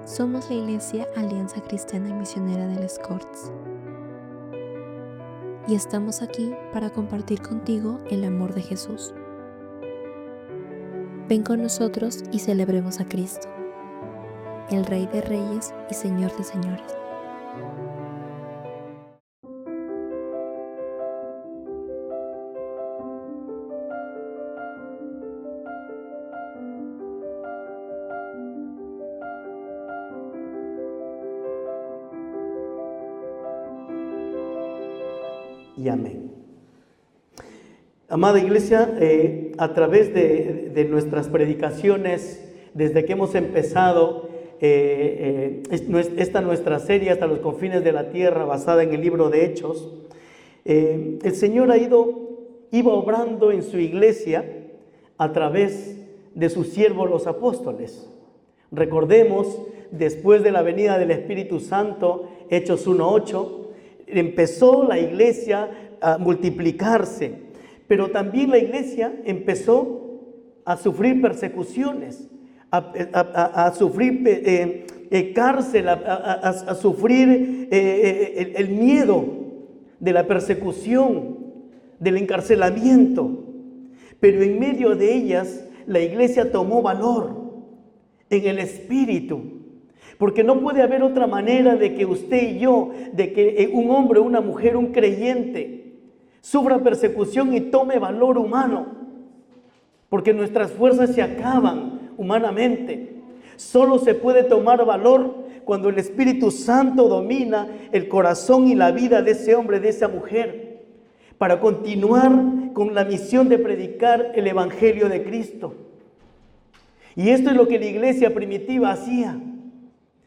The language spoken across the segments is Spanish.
Somos la Iglesia Alianza Cristiana y Misionera de Les Corts. Y estamos aquí para compartir contigo el amor de Jesús. Ven con nosotros y celebremos a Cristo, el Rey de Reyes y Señor de Señores. Y amén. Amada Iglesia, a través de nuestras predicaciones, desde que hemos empezado esta nuestra serie hasta los confines de la tierra, basada en el libro de Hechos, el Señor iba obrando en su iglesia a través de sus siervos los apóstoles. Recordemos, después de la venida del Espíritu Santo, Hechos 1:8, empezó la iglesia a multiplicarse, pero también la iglesia empezó a sufrir persecuciones, a sufrir cárcel, a sufrir el miedo de la persecución, del encarcelamiento. Pero en medio de ellas, la iglesia tomó valor en el Espíritu. Porque no puede haber otra manera de que usted y yo, de que un hombre, una mujer, un creyente, sufra persecución y tome valor humano. Porque nuestras fuerzas se acaban humanamente. Solo se puede tomar valor cuando el Espíritu Santo domina el corazón y la vida de ese hombre, de esa mujer, para continuar con la misión de predicar el Evangelio de Cristo. Y esto es lo que la iglesia primitiva hacía.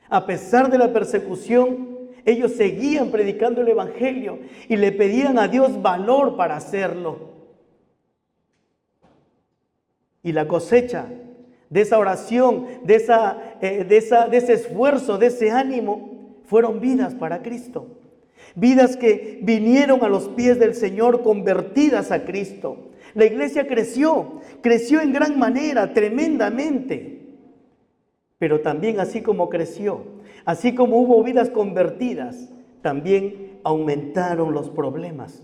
A pesar de la persecución, ellos seguían predicando el Evangelio y le pedían a Dios valor para hacerlo. Y la cosecha de esa oración, de ese esfuerzo, de ese ánimo, fueron vidas para Cristo. Vidas que vinieron a los pies del Señor convertidas a Cristo. La iglesia creció en gran manera, tremendamente. Pero también así como creció, así como hubo vidas convertidas, también aumentaron los problemas.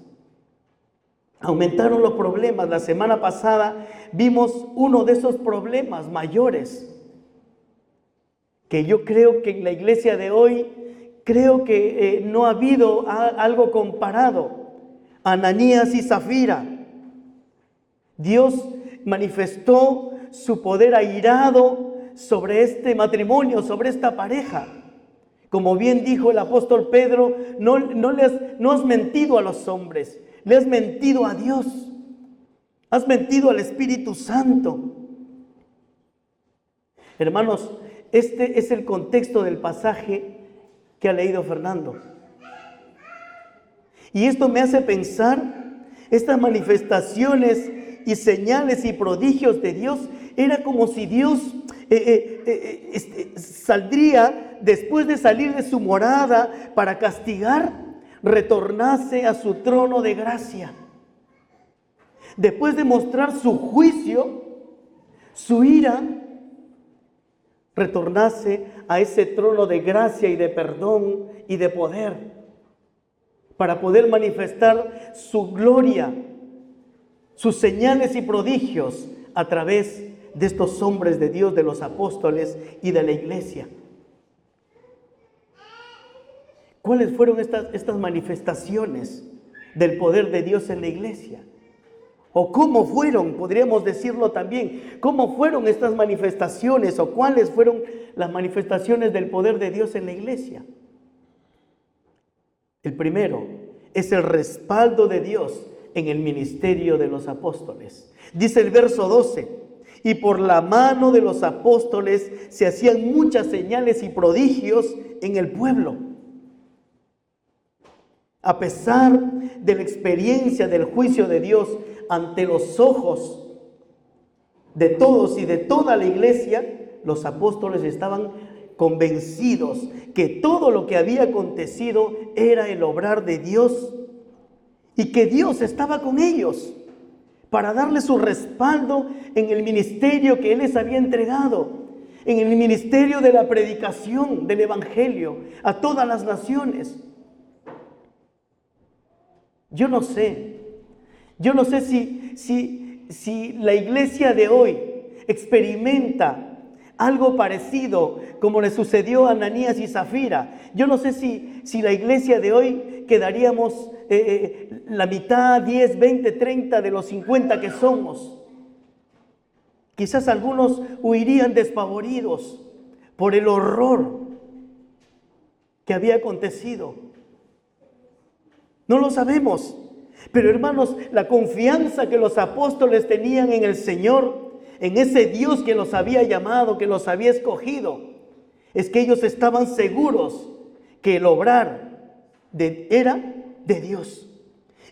Aumentaron los problemas. La semana pasada vimos uno de esos problemas mayores, que yo creo que en la iglesia de hoy, creo que no ha habido algo comparado. Ananías y Zafira. Dios manifestó su poder airado sobre este matrimonio, sobre esta pareja. Como bien dijo el apóstol Pedro, no has mentido a los hombres, le has mentido a Dios, has mentido al Espíritu Santo. Hermanos, este es el contexto del pasaje que ha leído Fernando. Y esto me hace pensar, estas manifestaciones y señales y prodigios de Dios, era como si Dios saldría, después de salir de su morada para castigar, retornase a su trono de gracia. Después de mostrar su juicio, su ira, retornase a ese trono de gracia y de perdón y de poder, para poder manifestar su gloria, sus señales y prodigios a través de estos hombres de Dios, de los apóstoles y de la iglesia. ¿Cuáles fueron estas manifestaciones del poder de Dios en la iglesia? ¿O cómo fueron? Podríamos decirlo también. ¿Cómo fueron estas manifestaciones o cuáles fueron las manifestaciones del poder de Dios en la iglesia? El primero es el respaldo de Dios en el ministerio de los apóstoles. Dice el verso 12: y por la mano de los apóstoles se hacían muchas señales y prodigios en el pueblo. A pesar de la experiencia del juicio de Dios ante los ojos de todos y de toda la iglesia, los apóstoles estaban convencidos que todo lo que había acontecido era el obrar de Dios y que Dios estaba con ellos para darles su respaldo en el ministerio que Él les había entregado. en el ministerio de la predicación del Evangelio a todas las naciones. Yo no sé si la iglesia de hoy experimenta algo parecido como le sucedió a Ananías y Zafira. Yo no sé si la iglesia de hoy quedaríamos la mitad, 10, 20, 30 de los 50 que somos. Quizás algunos huirían despavoridos por el horror que había acontecido. No lo sabemos. Pero hermanos, la confianza que los apóstoles tenían en el Señor, en ese Dios que los había llamado, que los había escogido, es que ellos estaban seguros que el obrar era de Dios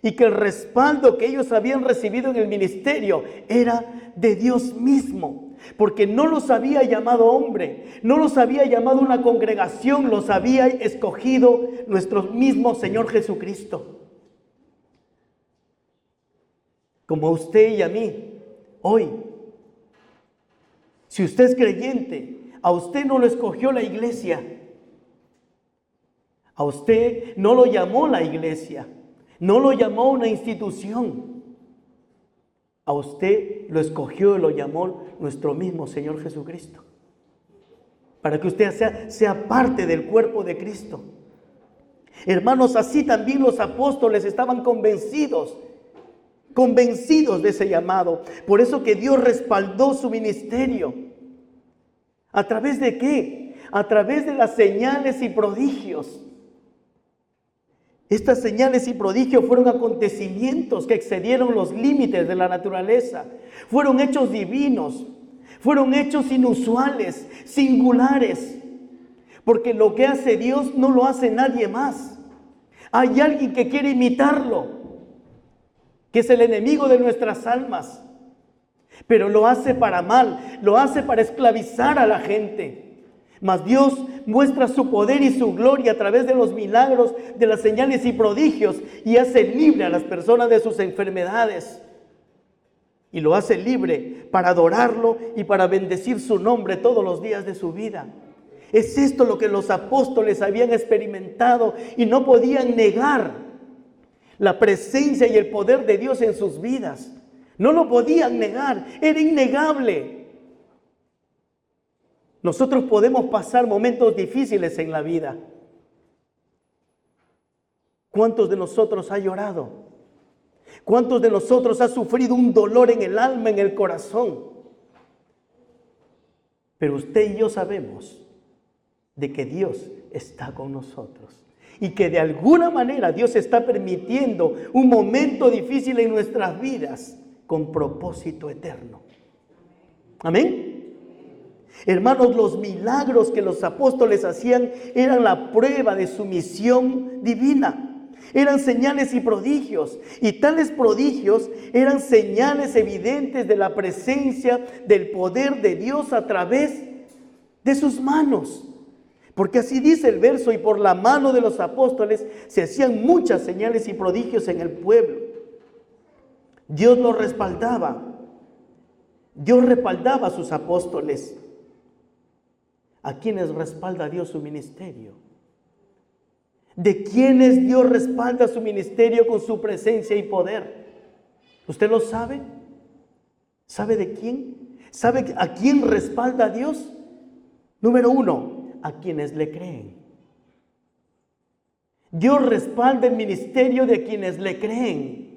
y que el respaldo que ellos habían recibido en el ministerio era de Dios mismo, porque no los había llamado hombre, no los había llamado una congregación, los había escogido nuestro mismo Señor Jesucristo. Como a usted y a mí, hoy, si usted es creyente, a usted no lo escogió la iglesia, a usted no lo llamó la iglesia, no lo llamó una institución, a usted lo escogió y lo llamó nuestro mismo Señor Jesucristo, para que usted sea parte del cuerpo de Cristo. Hermanos, así también los apóstoles estaban convencidos de ese llamado. Por eso que Dios respaldó su ministerio. ¿A través de qué? A través de las señales y prodigios. Estas señales y prodigios fueron acontecimientos que excedieron los límites de la naturaleza. Fueron hechos divinos, fueron hechos inusuales, singulares. Porque lo que hace Dios no lo hace nadie más. Hay alguien que quiere imitarlo, que es el enemigo de nuestras almas, pero lo hace para mal, lo hace para esclavizar a la gente. Mas Dios muestra su poder y su gloria a través de los milagros, de las señales y prodigios, y hace libre a las personas de sus enfermedades. Y lo hace libre para adorarlo y para bendecir su nombre todos los días de su vida. Es esto lo que los apóstoles habían experimentado y no podían negar. La presencia y el poder de Dios en sus vidas. No lo podían negar, era innegable. Nosotros podemos pasar momentos difíciles en la vida. ¿Cuántos de nosotros ha llorado? ¿Cuántos de nosotros ha sufrido un dolor en el alma, en el corazón? Pero usted y yo sabemos de que Dios está con nosotros. Y que de alguna manera Dios está permitiendo un momento difícil en nuestras vidas con propósito eterno. Amén. Hermanos, los milagros que los apóstoles hacían eran la prueba de su misión divina. Eran señales y prodigios. Y tales prodigios eran señales evidentes de la presencia del poder de Dios a través de sus manos. Porque así dice el verso, y por la mano de los apóstoles se hacían muchas señales y prodigios en el pueblo. Dios los respaldaba. Dios respaldaba a sus apóstoles. ¿A quiénes respalda Dios su ministerio? ¿De quiénes Dios respalda su ministerio con su presencia y poder? ¿Usted lo sabe? ¿Sabe de quién? ¿Sabe a quién respalda a Dios? Número 1. A quienes le creen. Dios respalda el ministerio de quienes le creen.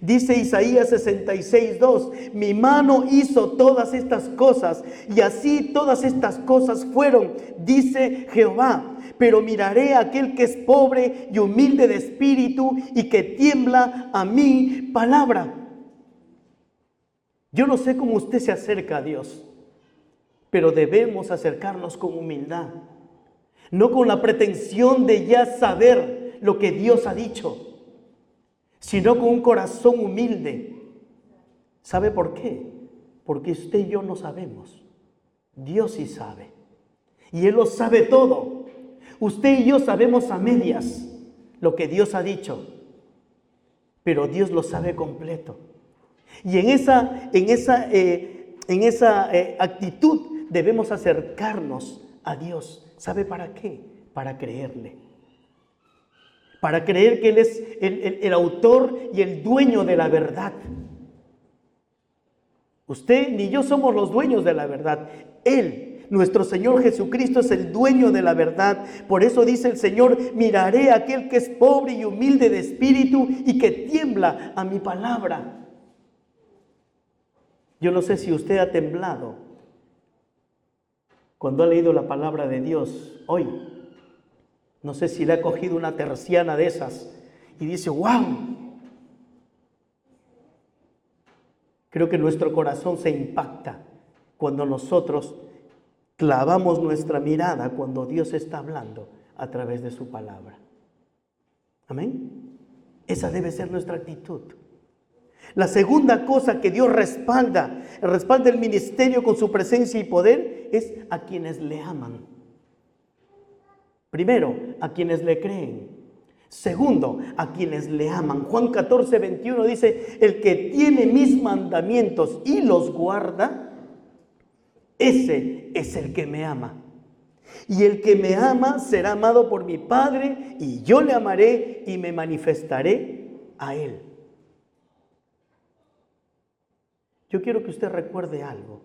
Dice Isaías 66:2, mi mano hizo todas estas cosas, y así todas estas cosas fueron, dice Jehová. Pero miraré a aquel que es pobre y humilde de espíritu y que tiembla a mi palabra. Yo no sé cómo usted se acerca a Dios, pero debemos acercarnos con humildad, no con la pretensión de ya saber lo que Dios ha dicho, sino con un corazón humilde. ¿Sabe por qué? Porque usted y yo no sabemos. Dios sí sabe. Y Él lo sabe todo. Usted y yo sabemos a medias lo que Dios ha dicho, pero Dios lo sabe completo. Y en esa actitud debemos acercarnos a Dios. ¿Sabe para qué? Para creerle. Para creer que Él es el autor y el dueño de la verdad. Usted ni yo somos los dueños de la verdad. Él, nuestro Señor Jesucristo, es el dueño de la verdad. Por eso dice el Señor: miraré a aquel que es pobre y humilde de espíritu y que tiembla a mi palabra. Yo no sé si usted ha temblado cuando ha leído la palabra de Dios hoy. No sé si le ha cogido una terciana de esas y dice: ¡wow! Creo que nuestro corazón se impacta cuando nosotros clavamos nuestra mirada cuando Dios está hablando a través de su palabra. Amén. Esa debe ser nuestra actitud. La segunda cosa que Dios respalda el ministerio con su presencia y poder, es a quienes le aman. Primero, a quienes le creen. Segundo, a quienes le aman. Juan 14:21 dice: el que tiene mis mandamientos y los guarda, ese es el que me ama. Y el que me ama será amado por mi Padre, y yo le amaré y me manifestaré a él. Yo quiero que usted recuerde algo.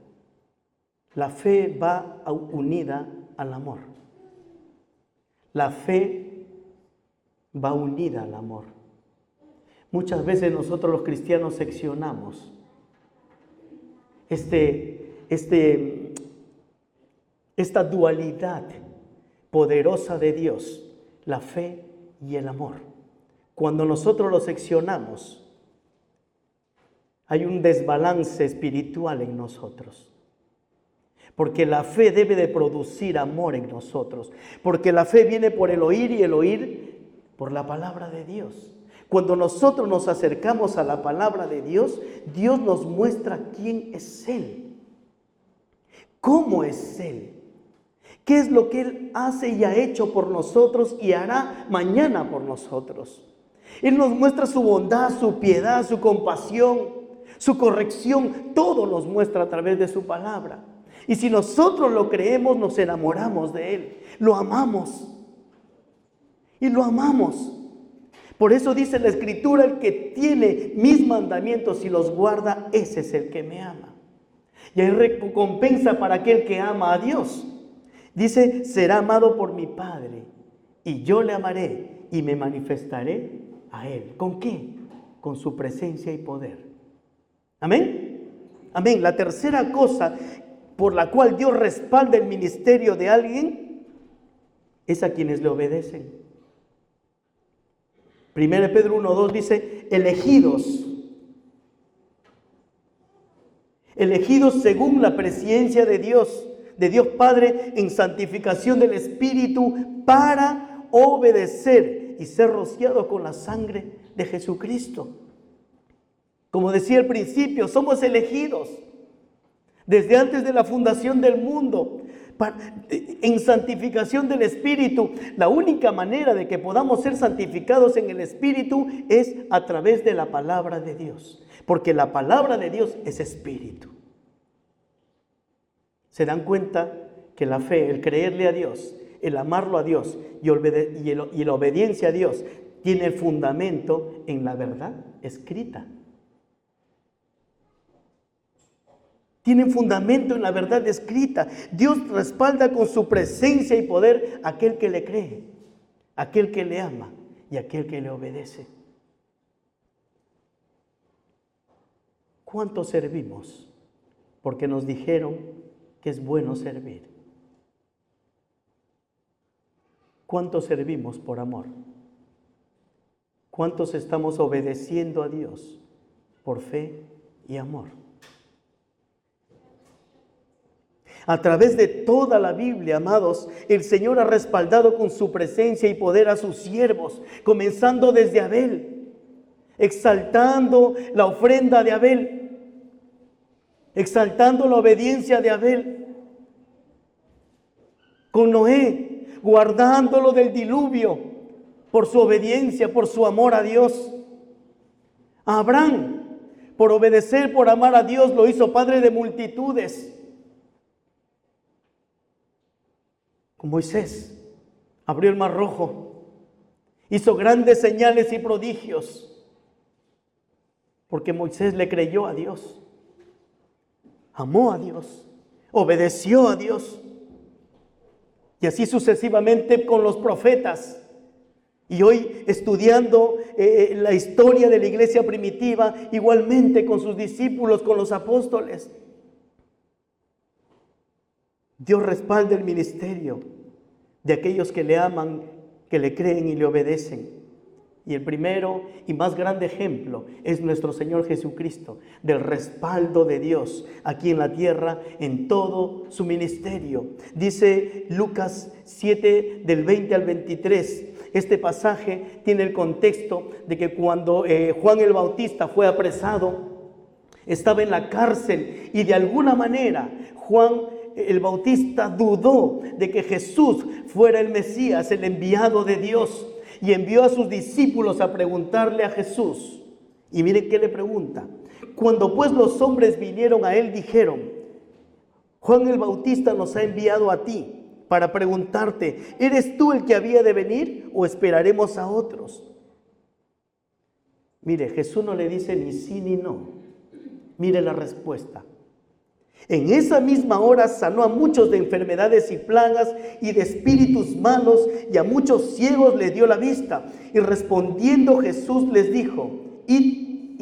La fe va unida al amor. La fe va unida al amor. Muchas veces nosotros los cristianos seccionamos esta dualidad poderosa de Dios, la fe y el amor. Cuando nosotros lo seccionamos, hay un desbalance espiritual en nosotros. Porque la fe debe de producir amor en nosotros. Porque la fe viene por el oír y el oír por la palabra de Dios. Cuando nosotros nos acercamos a la palabra de Dios, Dios nos muestra quién es Él. ¿Cómo es Él? ¿Qué es lo que Él hace y ha hecho por nosotros y hará mañana por nosotros? Él nos muestra su bondad, su piedad, su compasión, su corrección. Todo nos muestra a través de su palabra. Y si nosotros lo creemos, nos enamoramos de Él. Lo amamos. Y lo amamos. Por eso dice la Escritura: el que tiene mis mandamientos y los guarda, ese es el que me ama. Y hay recompensa para aquel que ama a Dios. Dice: será amado por mi Padre, y yo le amaré y me manifestaré a Él. ¿Con qué? Con su presencia y poder. ¿Amén? Amén. La tercera cosa por la cual Dios respalda el ministerio de alguien es a quienes le obedecen. 1 Pedro 1:2 dice: elegidos según la presciencia de Dios Padre, en santificación del Espíritu, para obedecer y ser rociados con la sangre de Jesucristo. Como decía al principio, somos elegidos desde antes de la fundación del mundo, en santificación del Espíritu. La única manera de que podamos ser santificados en el Espíritu es a través de la palabra de Dios, porque la palabra de Dios es Espíritu. ¿Se dan cuenta que la fe, el creerle a Dios, el amarlo a Dios y la obediencia a Dios tiene el fundamento en la verdad escrita? Tienen fundamento en la verdad escrita. Dios respalda con su presencia y poder a aquel que le cree, a aquel que le ama y a aquel que le obedece. ¿Cuánto servimos? Porque nos dijeron que es bueno servir. ¿Cuánto servimos por amor? ¿Cuántos estamos obedeciendo a Dios por fe y amor? A través de toda la Biblia, amados, el Señor ha respaldado con su presencia y poder a sus siervos, comenzando desde Abel, exaltando la ofrenda de Abel, exaltando la obediencia de Abel, con Noé, guardándolo del diluvio por su obediencia, por su amor a Dios. A Abraham, por obedecer, por amar a Dios, lo hizo padre de multitudes. con Moisés. Abrió el mar rojo, hizo grandes señales y prodigios, porque Moisés le creyó a Dios, amó a Dios, obedeció a Dios. Y así sucesivamente con los profetas. Y hoy estudiando la historia de la iglesia primitiva, igualmente con sus discípulos, con los apóstoles. Dios respalda el ministerio de aquellos que le aman, que le creen y le obedecen. Y el primero y más grande ejemplo es nuestro Señor Jesucristo, del respaldo de Dios aquí en la tierra en todo su ministerio. Dice Lucas 7 del 20 al 23. Este pasaje tiene el contexto de que cuando Juan el Bautista fue apresado, estaba en la cárcel y de alguna manera Juan el Bautista dudó de que Jesús fuera el Mesías, el enviado de Dios. Y envió a sus discípulos a preguntarle a Jesús. Y miren qué le pregunta. Cuando pues los hombres vinieron a él, dijeron: Juan el Bautista nos ha enviado a ti para preguntarte: ¿eres tú el que había de venir o esperaremos a otros? Mire, Jesús no le dice ni sí ni no. Mire la respuesta. En esa misma hora sanó a muchos de enfermedades y plagas y de espíritus malos, y a muchos ciegos les dio la vista. Y respondiendo Jesús les dijo: id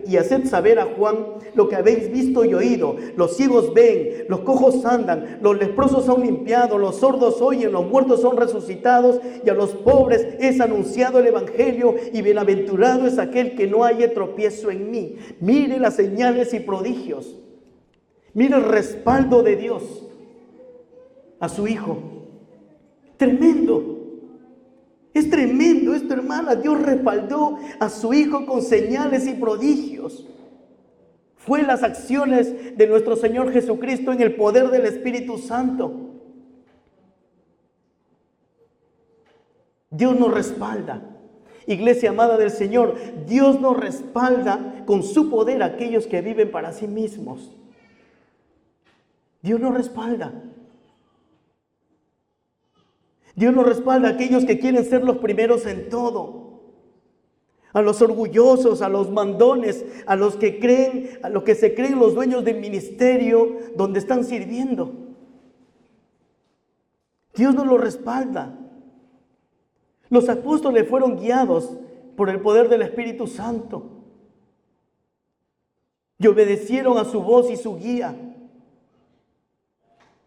y haced saber a Juan lo que habéis visto y oído. Los ciegos ven, los cojos andan, los leprosos son limpiados, los sordos oyen, los muertos son resucitados, y a los pobres es anunciado el evangelio, y bienaventurado es aquel que no haya tropiezo en mí. Mire las señales y prodigios. Mira el respaldo de Dios a su Hijo. Tremendo. Es tremendo esto, hermana. Dios respaldó a su Hijo con señales y prodigios. Fue las acciones de nuestro Señor Jesucristo en el poder del Espíritu Santo. Dios nos respalda. Iglesia amada del Señor, Dios nos respalda con su poder a aquellos que viven para sí mismos. Dios nos respalda. Dios nos respalda a aquellos que quieren ser los primeros en todo. A los orgullosos, a los mandones, a los que creen, a los que se creen los dueños del ministerio donde están sirviendo. Dios nos lo respalda. Los apóstoles fueron guiados por el poder del Espíritu Santo y obedecieron a su voz y su guía.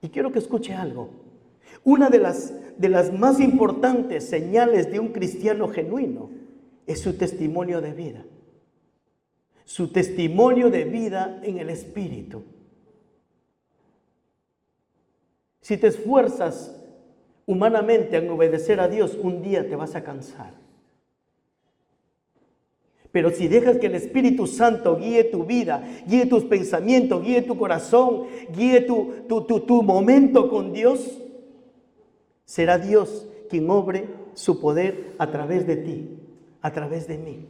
Y quiero que escuche algo. Una de las más importantes señales de un cristiano genuino es su testimonio de vida. Su testimonio de vida en el Espíritu. Si te esfuerzas humanamente en obedecer a Dios, un día te vas a cansar. Pero si dejas que el Espíritu Santo guíe tu vida, guíe tus pensamientos, guíe tu corazón, guíe tu momento con Dios, será Dios quien obre su poder a través de ti, a través de mí.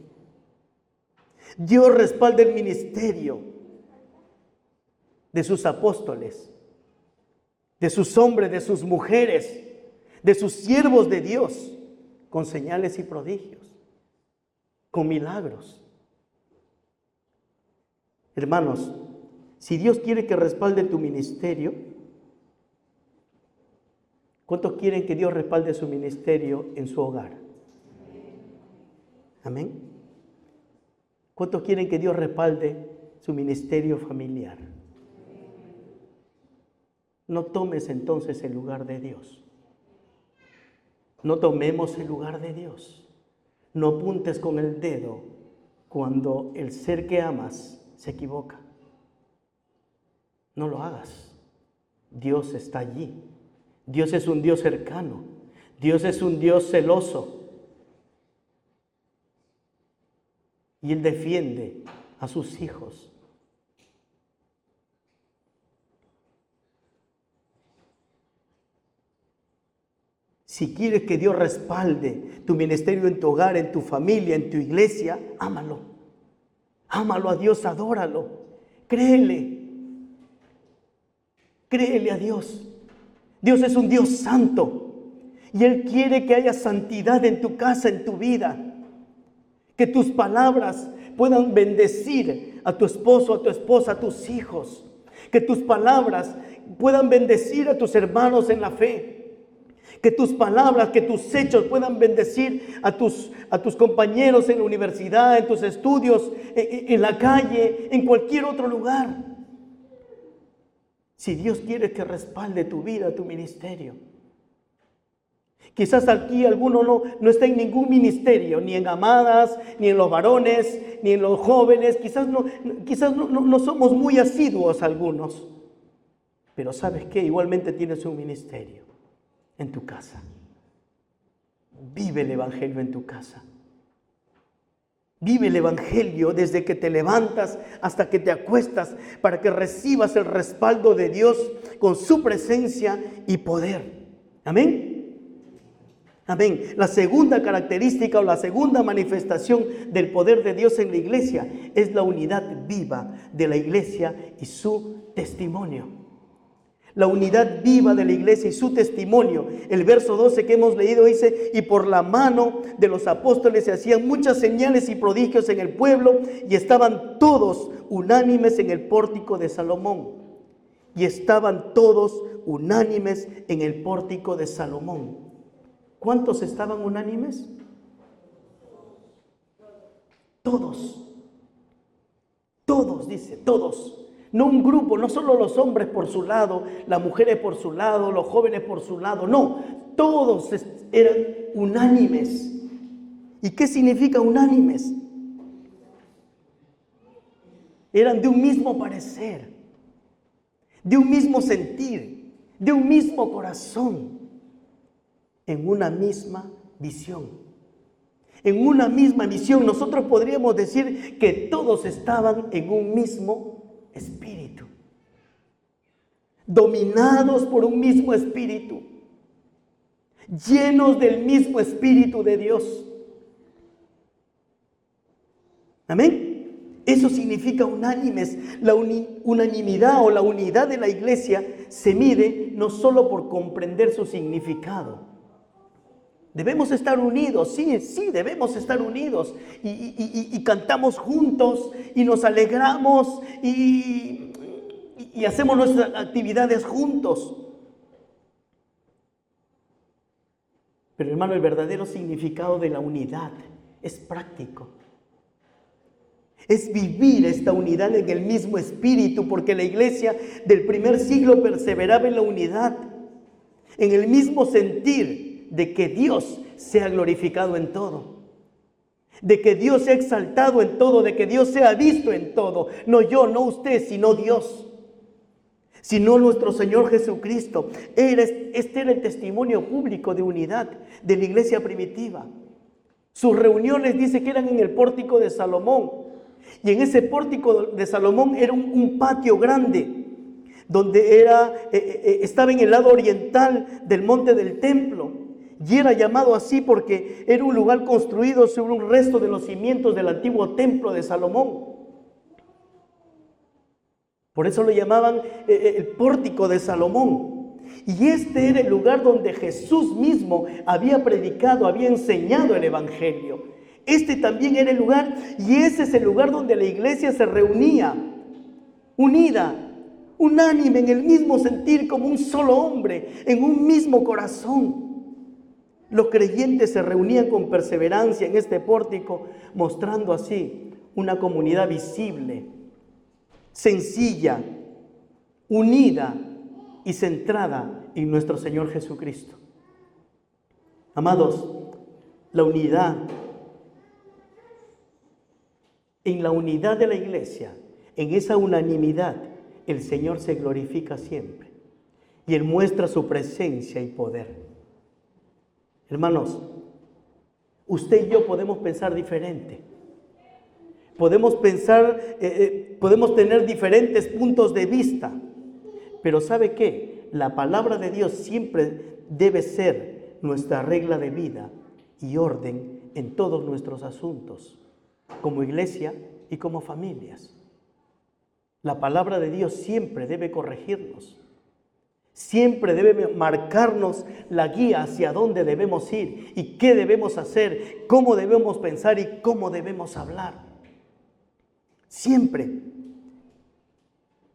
Dios respalda el ministerio de sus apóstoles, de sus hombres, de sus mujeres, de sus siervos de Dios, con señales y prodigios, con milagros. Hermanos, si Dios quiere que respalde tu ministerio, ¿cuántos quieren que Dios respalde su ministerio en su hogar? Amén. ¿Cuántos quieren que Dios respalde su ministerio familiar? No tomes entonces el lugar de Dios. No tomemos el lugar de Dios. No apuntes con el dedo cuando el ser que amas se equivoca. No lo hagas. Dios está allí. Dios es un Dios cercano. Dios es un Dios celoso. Y Él defiende a sus hijos. Si quieres que Dios respalde tu ministerio en tu hogar, en tu familia, en tu iglesia, ámalo. Ámalo a Dios, adóralo. Créele. Créele a Dios. Dios es un Dios santo y Él quiere que haya santidad en tu casa, en tu vida. Que tus palabras puedan bendecir a tu esposo, a tu esposa, a tus hijos. Que tus palabras puedan bendecir a tus hermanos en la fe. Que tus palabras, que tus hechos puedan bendecir a tus compañeros en la universidad, en tus estudios, en la calle, en cualquier otro lugar. Si Dios quiere que respalde tu vida, tu ministerio. Quizás aquí alguno no está en ningún ministerio, ni en Amadas, ni en los varones, ni en los jóvenes. Quizás no somos muy asiduos algunos. Pero ¿sabes qué? Igualmente tienes un ministerio en tu casa. Vive el Evangelio en tu casa. Vive el Evangelio desde que te levantas hasta que te acuestas, para que recibas el respaldo de Dios con su presencia y poder. Amén. Amén. La segunda característica o la segunda manifestación del poder de Dios en la iglesia es la unidad viva de la iglesia y su testimonio. La unidad viva de la iglesia y su testimonio. El verso 12 que hemos leído dice: y por la mano de los apóstoles se hacían muchas señales y prodigios en el pueblo, y estaban todos unánimes en el pórtico de Salomón. Y estaban todos unánimes en el pórtico de Salomón. ¿Cuántos estaban unánimes? Todos. Todos, dice, todos. No un grupo, no solo los hombres por su lado, las mujeres por su lado, los jóvenes por su lado. No, todos eran unánimes. ¿Y qué significa unánimes? Eran de un mismo parecer, de un mismo sentir, de un mismo corazón, en una misma visión. En una misma visión. Nosotros podríamos decir que todos estaban en un mismo espíritu, dominados por un mismo espíritu, llenos del mismo espíritu de Dios. Amén. Eso significa unánimes. La unanimidad o la unidad de la iglesia se mide no solo por comprender su significado. Debemos estar unidos, sí, debemos estar unidos y cantamos juntos y nos alegramos y hacemos nuestras actividades juntos. Pero hermano, el verdadero significado de la unidad es práctico. Es vivir esta unidad en el mismo espíritu, porque la iglesia del primer siglo perseveraba en la unidad, en el mismo sentir de que Dios sea glorificado en todo, de que Dios sea exaltado en todo, de que Dios sea visto en todo. No yo, no usted, sino Dios, sino nuestro Señor Jesucristo. Este era el testimonio público de unidad de la iglesia primitiva. Sus reuniones dice que eran en el pórtico de Salomón, y en ese pórtico de Salomón era un patio grande, donde estaba en el lado oriental del monte del templo. Y era llamado así porque era un lugar construido sobre un resto de los cimientos del antiguo templo de Salomón. Por eso lo llamaban el pórtico de Salomón. Y este era el lugar donde Jesús mismo había predicado, había enseñado el Evangelio. Este también era el lugar, y ese es el lugar donde la iglesia se reunía, unida, unánime, en el mismo sentir, como un solo hombre, en un mismo corazón. Los creyentes se reunían con perseverancia en este pórtico, mostrando así una comunidad visible, sencilla, unida y centrada en nuestro Señor Jesucristo. Amados, la unidad, en la unidad de la iglesia, en esa unanimidad, el Señor se glorifica siempre y Él muestra su presencia y poder. Hermanos, usted y yo podemos pensar diferente. Podemos tener diferentes puntos de vista. Pero ¿sabe qué? La palabra de Dios siempre debe ser nuestra regla de vida y orden en todos nuestros asuntos, como iglesia y como familias. La palabra de Dios siempre debe corregirnos. Siempre debe marcarnos la guía hacia dónde debemos ir y qué debemos hacer, cómo debemos pensar y cómo debemos hablar. Siempre.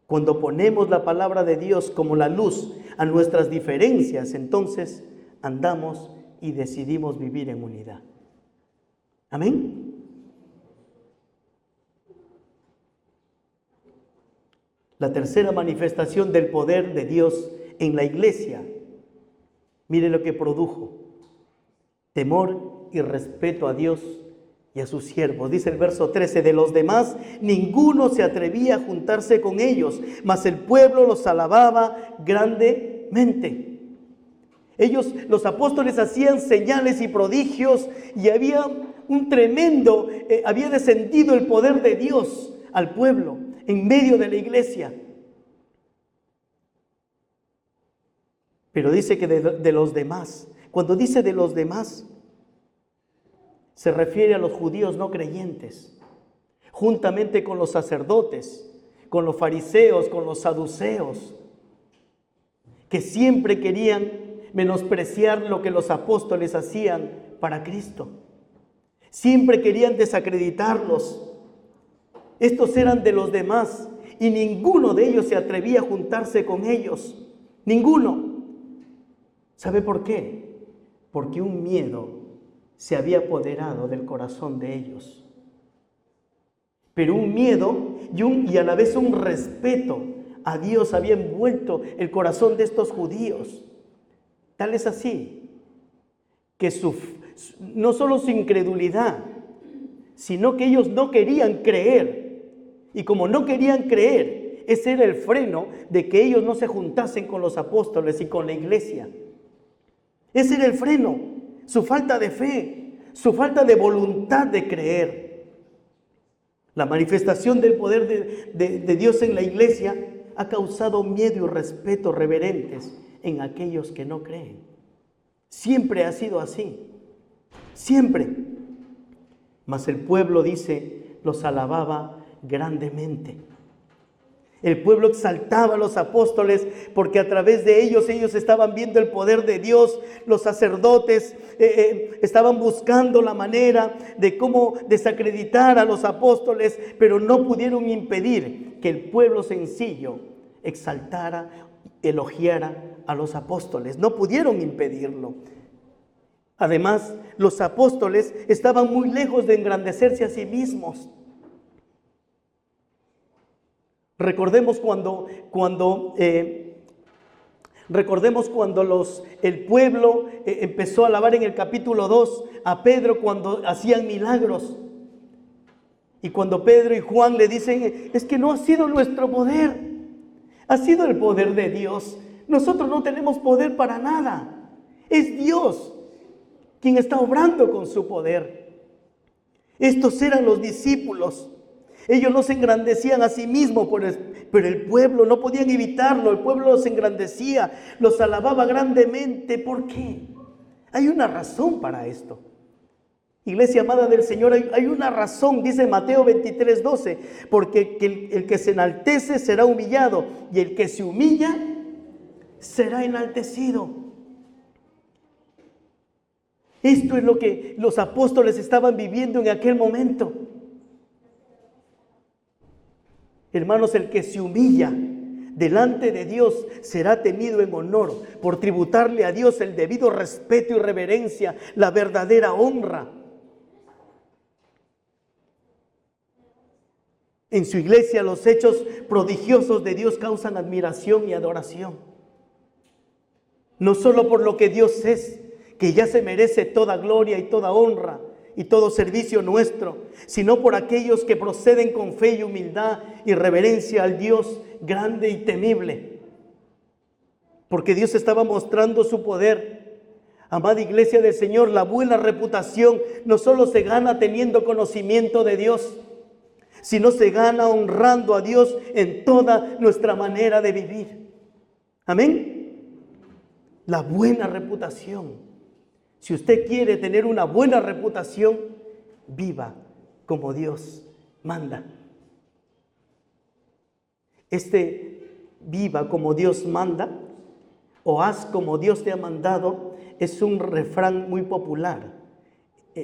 Cuando ponemos la palabra de Dios como la luz a nuestras diferencias, entonces andamos y decidimos vivir en unidad. Amén. La tercera manifestación del poder de Dios en la iglesia, mire lo que produjo: temor y respeto a Dios y a sus siervos. Dice el verso 13: de los demás ninguno se atrevía a juntarse con ellos, mas el pueblo los alababa grandemente. Ellos, los apóstoles, hacían señales y prodigios, y había un tremendo, había descendido el poder de Dios al pueblo en medio de la iglesia. Pero dice que de los demás. Cuando dice de los demás, se refiere a los judíos no creyentes, juntamente con los sacerdotes, con los fariseos, con los saduceos, que siempre querían menospreciar lo que los apóstoles hacían para Cristo. Siempre querían desacreditarlos. Estos eran de los demás y ninguno de ellos se atrevía a juntarse con ellos. Ninguno. ¿Sabe por qué? Porque un miedo se había apoderado del corazón de ellos. Pero un miedo y a la vez un respeto a Dios había envuelto el corazón de estos judíos. Tal es así que no solo su incredulidad, sino que ellos no querían creer. Y como no querían creer, ese era el freno de que ellos no se juntasen con los apóstoles y con la iglesia. Ese era el freno, su falta de fe, su falta de voluntad de creer. La manifestación del poder de Dios en la iglesia ha causado miedo y respeto reverentes en aquellos que no creen. Siempre ha sido así, siempre. Mas el pueblo, dice, los alababa grandemente. El pueblo exaltaba a los apóstoles porque a través de ellos estaban viendo el poder de Dios. Los sacerdotes estaban buscando la manera de cómo desacreditar a los apóstoles, pero no pudieron impedir que el pueblo sencillo exaltara, elogiara a los apóstoles. No pudieron impedirlo. Además, los apóstoles estaban muy lejos de engrandecerse a sí mismos. Recordemos cuando el pueblo empezó a alabar en el capítulo 2 a Pedro cuando hacían milagros. Y cuando Pedro y Juan le dicen: es que no ha sido nuestro poder, ha sido el poder de Dios. Nosotros no tenemos poder para nada. Es Dios quien está obrando con su poder. Estos eran los discípulos. Ellos no se engrandecían a sí mismos, pero el pueblo no podían evitarlo. El pueblo los engrandecía, los alababa grandemente. ¿Por qué? Hay una razón para esto. Iglesia amada del Señor, hay una razón, dice Mateo 23:12, porque el que se enaltece será humillado y el que se humilla será enaltecido. Esto es lo que los apóstoles estaban viviendo en aquel momento. Hermanos, el que se humilla delante de Dios será tenido en honor por tributarle a Dios el debido respeto y reverencia, la verdadera honra. En su iglesia los hechos prodigiosos de Dios causan admiración y adoración. No solo por lo que Dios es, que ya se merece toda gloria y toda honra y todo servicio nuestro, sino por aquellos que proceden con fe y humildad y reverencia al Dios grande y temible. Porque Dios estaba mostrando su poder. Amada iglesia del Señor, la buena reputación no solo se gana teniendo conocimiento de Dios, sino se gana honrando a Dios en toda nuestra manera de vivir. Amén. La buena reputación. Si usted quiere tener una buena reputación, viva como Dios manda. Viva como Dios manda o haz como Dios te ha mandado es un refrán muy popular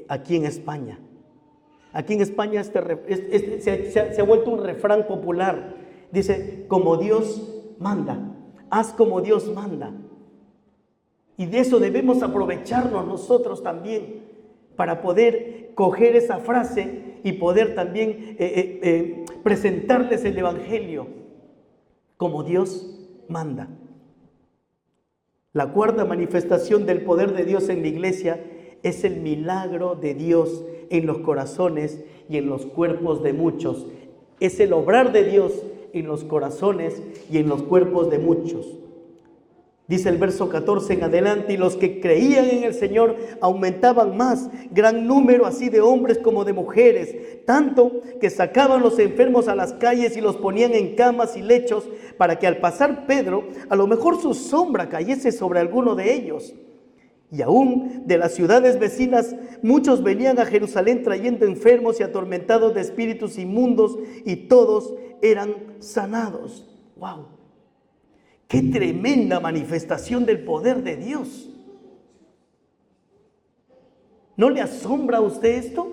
aquí en España. Aquí en España se ha vuelto un refrán popular. Dice, como Dios manda, haz como Dios manda. Y de eso debemos aprovecharnos nosotros también para poder coger esa frase y poder también presentarles el Evangelio como Dios manda. La cuarta manifestación del poder de Dios en la iglesia es el milagro de Dios en los corazones y en los cuerpos de muchos. Es el obrar de Dios en los corazones y en los cuerpos de muchos. Dice el verso 14 en adelante, y los que creían en el Señor aumentaban más, gran número así de hombres como de mujeres, tanto que sacaban los enfermos a las calles y los ponían en camas y lechos, para que al pasar Pedro, a lo mejor su sombra cayese sobre alguno de ellos. Y aún de las ciudades vecinas, muchos venían a Jerusalén trayendo enfermos y atormentados de espíritus inmundos, y todos eran sanados. ¡Wow! ¡Qué tremenda manifestación del poder de Dios! ¿No le asombra a usted esto?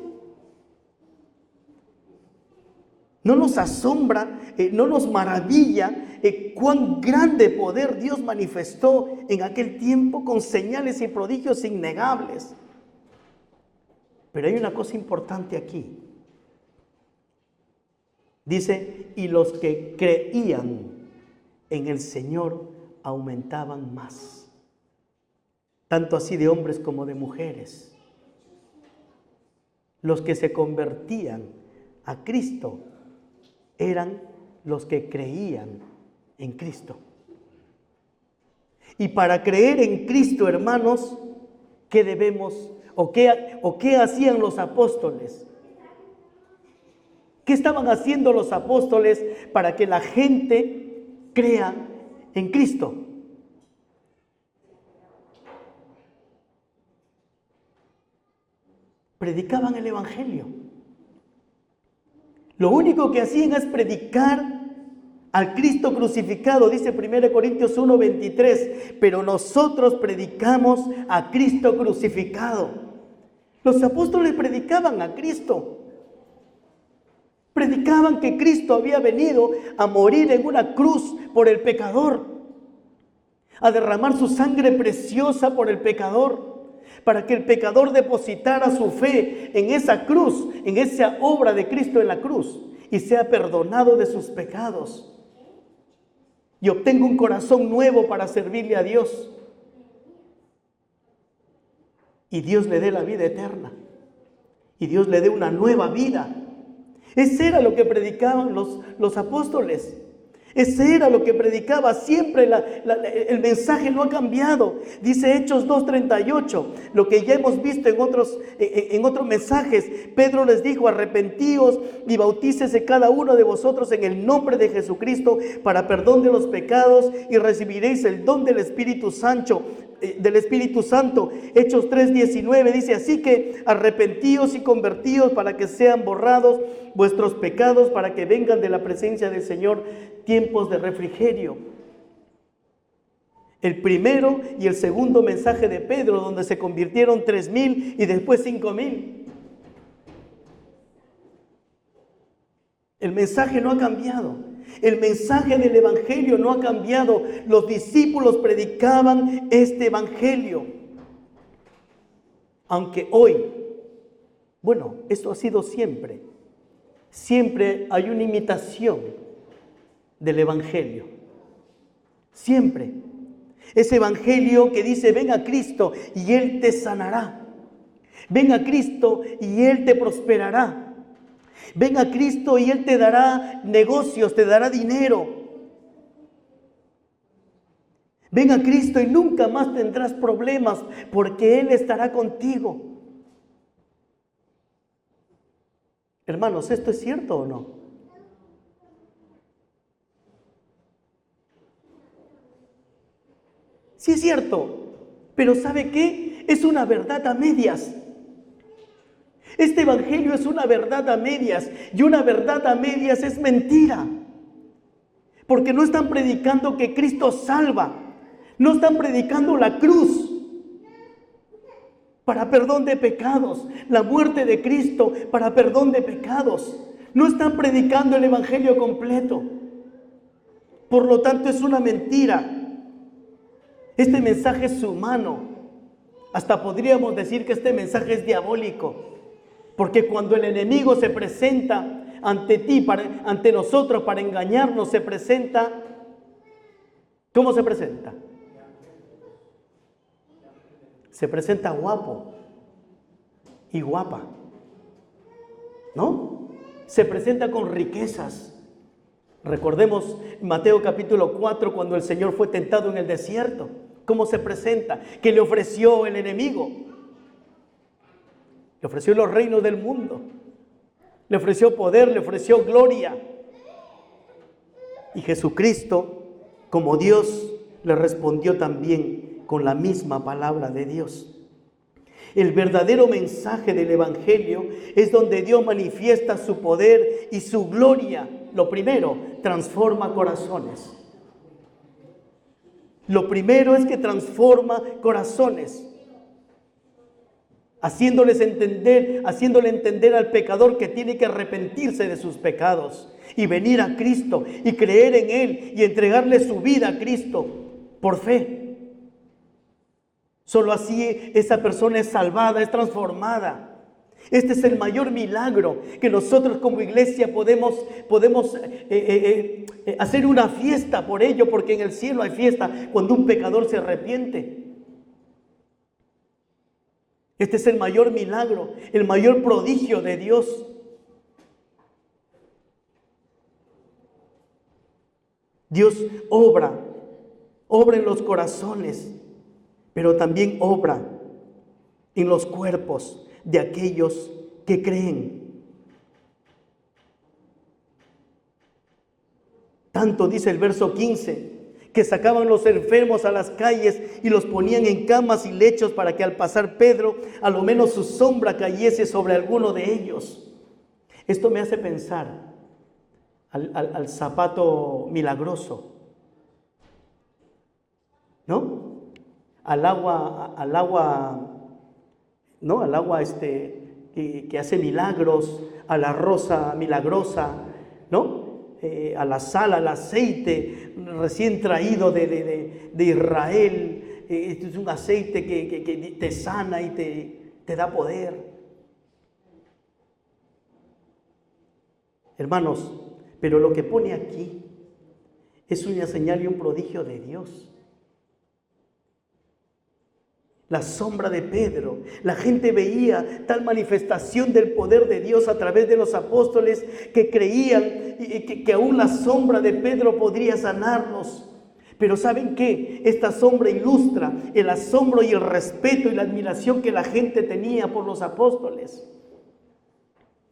¿No nos asombra, no nos maravilla cuán grande poder Dios manifestó en aquel tiempo con señales y prodigios innegables? Pero hay una cosa importante aquí. Dice, y los que creían en el Señor aumentaban más, tanto así de hombres como de mujeres. Los que se convertían a Cristo eran los que creían en Cristo. Y para creer en Cristo, hermanos, ¿qué debemos o qué hacían los apóstoles? ¿Qué estaban haciendo los apóstoles para que la gente crea en Cristo? Predicaban el Evangelio. Lo único que hacían es predicar al Cristo crucificado, dice 1 Corintios 1:23, pero nosotros predicamos a Cristo crucificado. Los apóstoles predicaban a Cristo. Predicaban que Cristo había venido a morir en una cruz por el pecador, a derramar su sangre preciosa por el pecador, para que el pecador depositara su fe en esa cruz, en esa obra de Cristo en la cruz, y sea perdonado de sus pecados y obtenga un corazón nuevo para servirle a Dios, y Dios le dé la vida eterna, y Dios le dé una nueva vida. Ese era lo que predicaban los apóstoles. Ese era lo que predicaba siempre. El mensaje no ha cambiado. Dice Hechos 2:38, lo que ya hemos visto en otros mensajes. Pedro les dijo, arrepentíos y bautícese cada uno de vosotros en el nombre de Jesucristo para perdón de los pecados, y recibiréis el don del Espíritu Santo. Hechos 3:19 dice, así que arrepentíos y convertíos para que sean borrados vuestros pecados, para que vengan de la presencia del Señor tiempos de refrigerio. El primero y el segundo mensaje de Pedro, donde se convirtieron 3,000 y después 5,000. El mensaje no ha cambiado. El mensaje del Evangelio no ha cambiado. Los discípulos predicaban este Evangelio. Aunque hoy, bueno, esto ha sido siempre. Siempre hay una imitación del Evangelio. Siempre. Ese Evangelio que dice, ven a Cristo y Él te sanará. Ven a Cristo y Él te prosperará. Ven a Cristo y Él te dará negocios, te dará dinero. Ven a Cristo y nunca más tendrás problemas, porque Él estará contigo. Hermanos, ¿esto es cierto o no? Sí es cierto, pero ¿sabe qué? Es una verdad a medias. Este Evangelio es una verdad a medias, y una verdad a medias es mentira, porque no están predicando que Cristo salva. No están predicando la cruz para perdón de pecados, la muerte de Cristo para perdón de pecados. No están predicando el evangelio completo. Por lo tanto, es una mentira. Este mensaje es humano. Hasta podríamos decir que este mensaje es diabólico. Porque cuando el enemigo se presenta ante ti, ante nosotros, para engañarnos, se presenta. ¿Cómo se presenta? Se presenta guapo y guapa, ¿no? Se presenta con riquezas. Recordemos Mateo capítulo 4, cuando el Señor fue tentado en el desierto. ¿Cómo se presenta? ¿Qué le ofreció el enemigo? Le ofreció los reinos del mundo. Le ofreció poder, le ofreció gloria. Y Jesucristo, como Dios, le respondió también con la misma palabra de Dios. El verdadero mensaje del evangelio es donde Dios manifiesta su poder y su gloria. Lo primero, transforma corazones. Lo primero es que transforma corazones, haciéndole entender al pecador que tiene que arrepentirse de sus pecados y venir a Cristo y creer en Él y entregarle su vida a Cristo por fe. Solo así esa persona es salvada, es transformada. Este es el mayor milagro que nosotros como iglesia podemos hacer una fiesta por ello, porque en el cielo hay fiesta cuando un pecador se arrepiente. Este es el mayor milagro, el mayor prodigio de Dios. Dios obra en los corazones, pero también obra en los cuerpos de aquellos que creen. Tanto dice el verso 15, que sacaban los enfermos a las calles y los ponían en camas y lechos para que al pasar Pedro, a lo menos su sombra cayese sobre alguno de ellos. Esto me hace pensar al zapato milagroso, ¿no? Al agua que hace milagros, a la rosa milagrosa, ¿no? A la sal, al aceite recién traído de Israel. Es un aceite que te sana y te da poder. Hermanos, pero lo que pone aquí es una señal y un prodigio de Dios. La sombra de Pedro, la gente veía tal manifestación del poder de Dios a través de los apóstoles que creían que aún la sombra de Pedro podría sanarlos. Pero ¿saben qué? Esta sombra ilustra el asombro y el respeto y la admiración que la gente tenía por los apóstoles.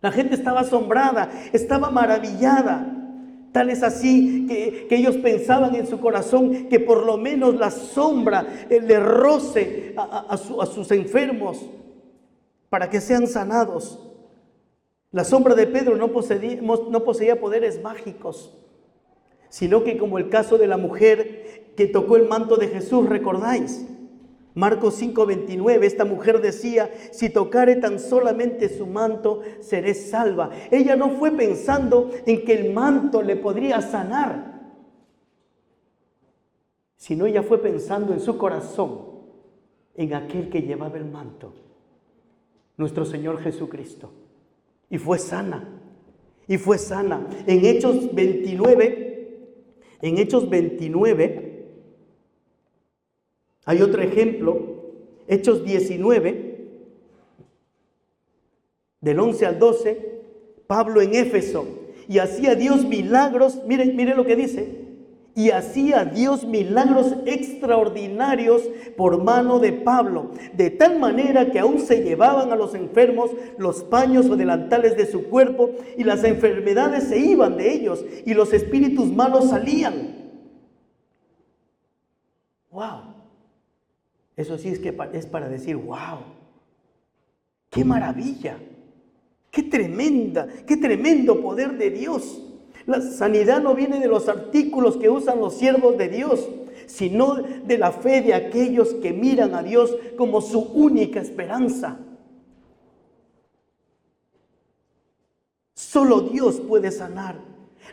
La gente estaba asombrada, estaba maravillada. Tal es así que ellos pensaban en su corazón que por lo menos la sombra le roce a sus enfermos para que sean sanados. La sombra de Pedro no poseía poderes mágicos, sino que, como el caso de la mujer que tocó el manto de Jesús, ¿recordáis? Marcos 5:29, esta mujer decía: si tocare tan solamente su manto, seré salva. Ella no fue pensando en que el manto le podría sanar, sino ella fue pensando en su corazón, en aquel que llevaba el manto, nuestro Señor Jesucristo. Y fue sana, En Hechos 29, hay otro ejemplo, Hechos 19, del 11 al 12, Pablo en Éfeso, y hacía Dios milagros, miren lo que dice, y hacía Dios milagros extraordinarios por mano de Pablo, de tal manera que aún se llevaban a los enfermos los paños o delantales de su cuerpo, y las enfermedades se iban de ellos, y los espíritus malos salían. ¡Wow! Eso sí es para decir, wow, qué maravilla, qué tremendo poder de Dios. La sanidad no viene de los artículos que usan los siervos de Dios, sino de la fe de aquellos que miran a Dios como su única esperanza. Solo Dios puede sanar.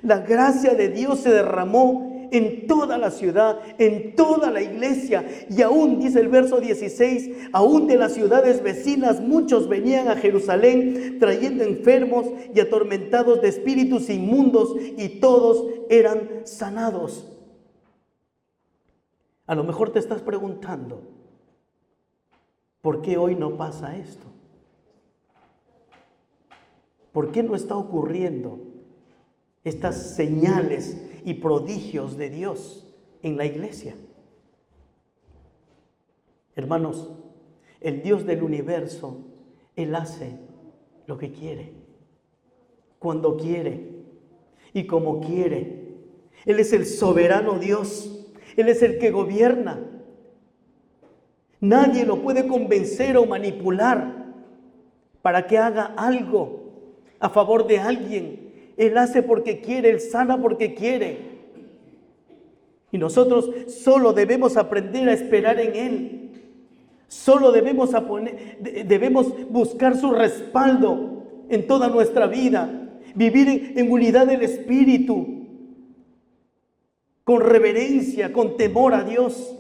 La gracia de Dios se derramó en toda la ciudad, en toda la iglesia, y aún, dice el verso 16, aún de las ciudades vecinas muchos venían a Jerusalén trayendo enfermos y atormentados de espíritus inmundos, y todos eran sanados. A lo mejor te estás preguntando, ¿por qué hoy no pasa esto? ¿Por qué no está ocurriendo estas señales y prodigios de Dios en la iglesia? Hermanos, el Dios del universo, Él hace lo que quiere, cuando quiere y como quiere. Él es el soberano Dios, Él es el que gobierna. Nadie lo puede convencer o manipular para que haga algo a favor de alguien. Él hace porque quiere, Él sana porque quiere. Y nosotros solo debemos aprender a esperar en Él. Solo debemos buscar su respaldo en toda nuestra vida. Vivir en unidad del Espíritu, con reverencia, con temor a Dios.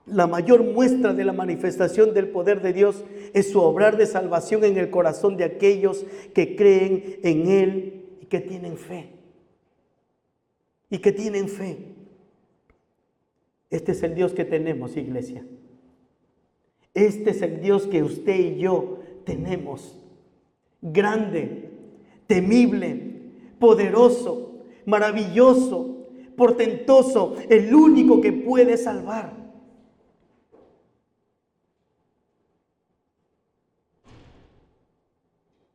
La mayor muestra de la manifestación del poder de Dios es su obrar de salvación en el corazón de aquellos que creen en Él y que tienen fe. Este es el Dios que tenemos, iglesia. Este es el Dios que usted y yo tenemos. Grande, temible, poderoso, maravilloso, portentoso, el único que puede salvar.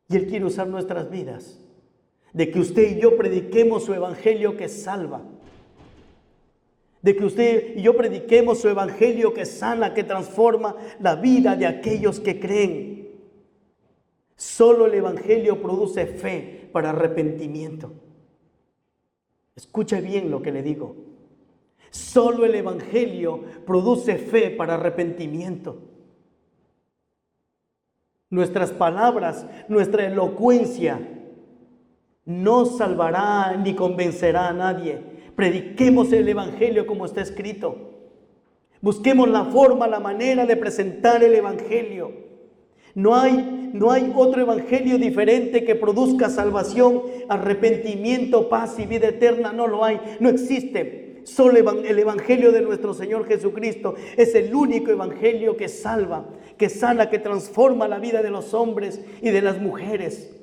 Y Él quiere usar nuestras vidas, de que usted y yo prediquemos su evangelio que salva, de que usted y yo prediquemos su evangelio que sana, que transforma la vida de aquellos que creen. Solo el evangelio produce fe para arrepentimiento. Escuche bien lo que le digo. Solo el evangelio produce fe para arrepentimiento. Nuestras palabras, nuestra elocuencia no salvará ni convencerá a nadie. Prediquemos el evangelio como está escrito. Busquemos la forma, la manera de presentar el evangelio. No hay otro evangelio diferente que produzca salvación, arrepentimiento, paz y vida eterna. No lo hay, no existe. Solo el evangelio de nuestro Señor Jesucristo es el único evangelio que salva, que sana, que transforma la vida de los hombres y de las mujeres.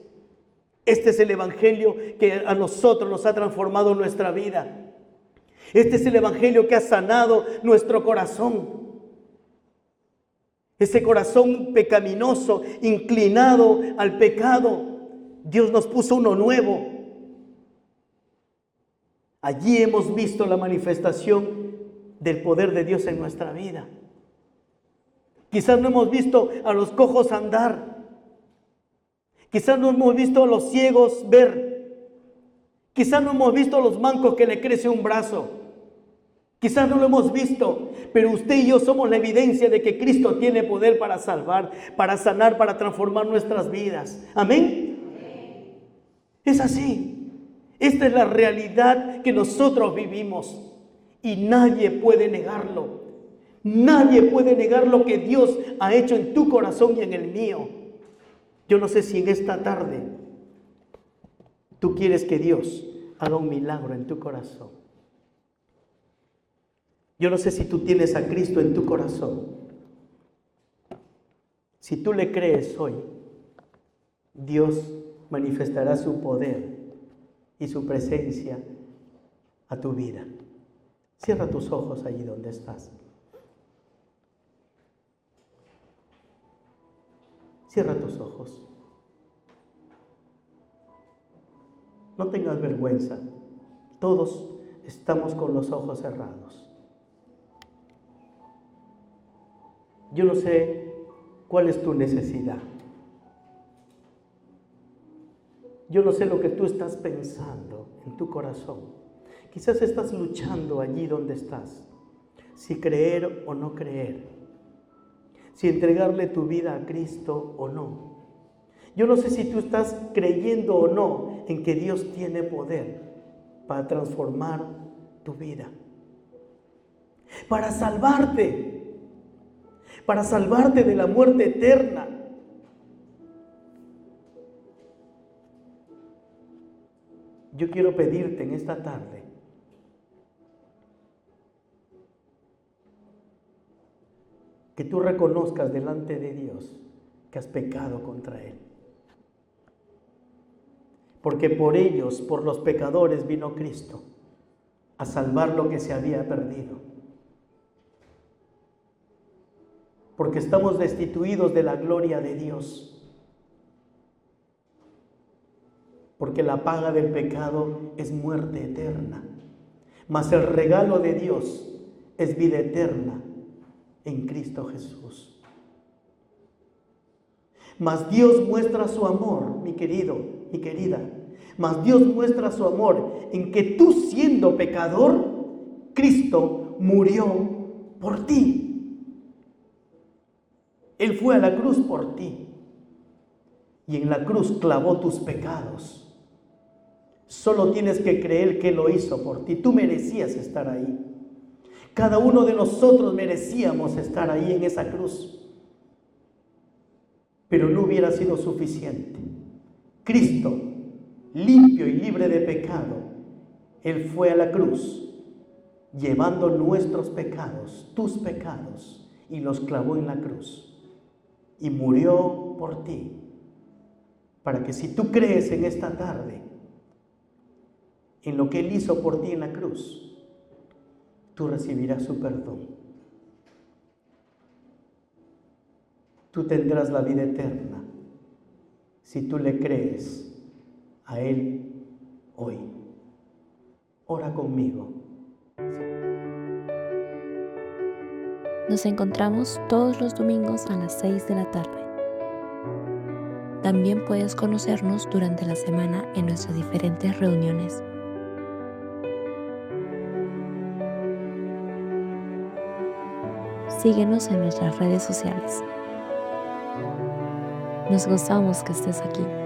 Este es el evangelio que a nosotros nos ha transformado nuestra vida. Este es el evangelio que ha sanado nuestro corazón. Ese corazón pecaminoso, inclinado al pecado, Dios nos puso uno nuevo. Allí hemos visto la manifestación del poder de Dios en nuestra vida. Quizás no hemos visto a los cojos andar. Quizás no hemos visto a los ciegos ver. Quizás no hemos visto a los mancos que le crece un brazo. Quizás no lo hemos visto, pero usted y yo somos la evidencia de que Cristo tiene poder para salvar, para sanar, para transformar nuestras vidas. ¿Amén? Es así. Esta es la realidad que nosotros vivimos y nadie puede negarlo. Nadie puede negar lo que Dios ha hecho en tu corazón y en el mío. Yo no sé si en esta tarde tú quieres que Dios haga un milagro en tu corazón. Yo no sé si tú tienes a Cristo en tu corazón. Si tú le crees hoy, Dios manifestará su poder y su presencia a tu vida. Cierra tus ojos allí donde estás. Cierra tus ojos. No tengas vergüenza. Todos estamos con los ojos cerrados. Yo no sé cuál es tu necesidad. Yo no sé lo que tú estás pensando en tu corazón. Quizás estás luchando allí donde estás, si creer o no creer, si entregarle tu vida a Cristo o no. Yo no sé si tú estás creyendo o no en que Dios tiene poder para transformar tu vida, para salvarte de la muerte eterna. Yo quiero pedirte en esta tarde que tú reconozcas delante de Dios que has pecado contra Él. Porque por ellos, por los pecadores, vino Cristo a salvar lo que se había perdido. Porque estamos destituidos de la gloria de Dios. Porque la paga del pecado es muerte eterna. Mas el regalo de Dios es vida eterna en Cristo Jesús. Mas Dios muestra su amor, mi querido, mi querida. Mas Dios muestra su amor en que tú, siendo pecador, Cristo murió por ti. Él fue a la cruz por ti. Y en la cruz clavó tus pecados. Solo tienes que creer que lo hizo por ti. Tú merecías estar ahí. Cada uno de nosotros merecíamos estar ahí en esa cruz. Pero no hubiera sido suficiente. Cristo, limpio y libre de pecado, Él fue a la cruz, llevando nuestros pecados, tus pecados, y los clavó en la cruz. Y murió por ti. Para que si tú crees en esta tarde, en lo que Él hizo por ti en la cruz, tú recibirás su perdón. Tú tendrás la vida eterna si tú le crees a Él hoy. Ora conmigo. Nos encontramos todos los domingos a las 6 de la tarde. También puedes conocernos durante la semana en nuestras diferentes reuniones. Síguenos en nuestras redes sociales. Nos gozamos que estés aquí.